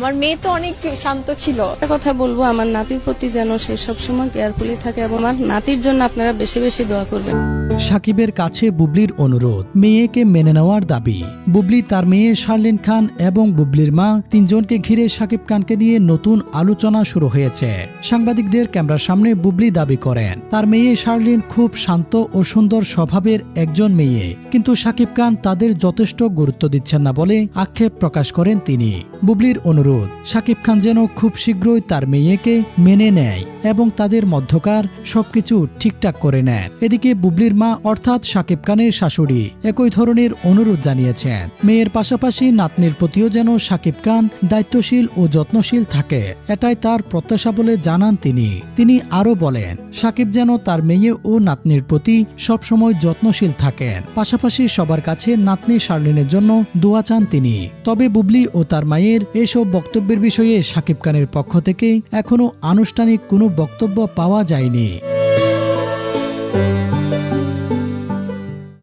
আমার মেয়ে তো অনেক শান্ত ছিল। একটা কথা বলবো, আমার নাতির প্রতি যেন সে সবসময় কেয়ারফুলি থাকে এবং আমার নাতির জন্য আপনারা বেশি বেশি দোয়া করবেন। সাকিবের কাছে বুবলির অনুরোধ, মেয়েকে মেনে নেওয়ার দাবি। বুবলি, তার মেয়ে শার্লিন খান এবং বুবলির মা তিনজনকে ঘিরে সাকিব খানকে নিয়ে নতুন আলোচনা শুরু হয়েছে। সাংবাদিকদের ক্যামেরার সামনে বুবলি দাবি করেন তার মেয়ে শার্লিন খুব শান্ত ও সুন্দর স্বভাবের একজন মেয়ে, কিন্তু সাকিব খান তাদের যথেষ্ট গুরুত্ব দিচ্ছেন না বলে আক্ষেপ প্রকাশ করেন তিনি। বুবলির অনুরোধ, সাকিব খান যেন খুব শীঘ্রই তার মেয়েকে মেনে নেয় এবং তাদের মধ্যকার সবকিছু ঠিকঠাক করে নেয়। এদিকে বুবলির মা অর্থাৎ সাকিব খানের শাশুড়ি একই ধরনের অনুরোধ জানিয়েছেন। মেয়ের পাশাপাশি নাতনির প্রতিও যেন সাকিব খান দায়িত্বশীল ও যত্নশীল থাকে, এটাই তার প্রত্যাশা বলে জানান তিনি আরও বলেন সাকিব যেন তার মেয়ে ও নাতনির প্রতি সবসময় যত্নশীল থাকেন, পাশাপাশি সবার কাছে নাতনি শার্লিনের জন্য দোয়া চান তিনি। তবে বুবলি ও তার মায়ের এসব বক্তব্যের বিষয়ে সাকিব খানের পক্ষ থেকে এখনো আনুষ্ঠানিক কোনো বক্তব্য পাওয়া যায়নি।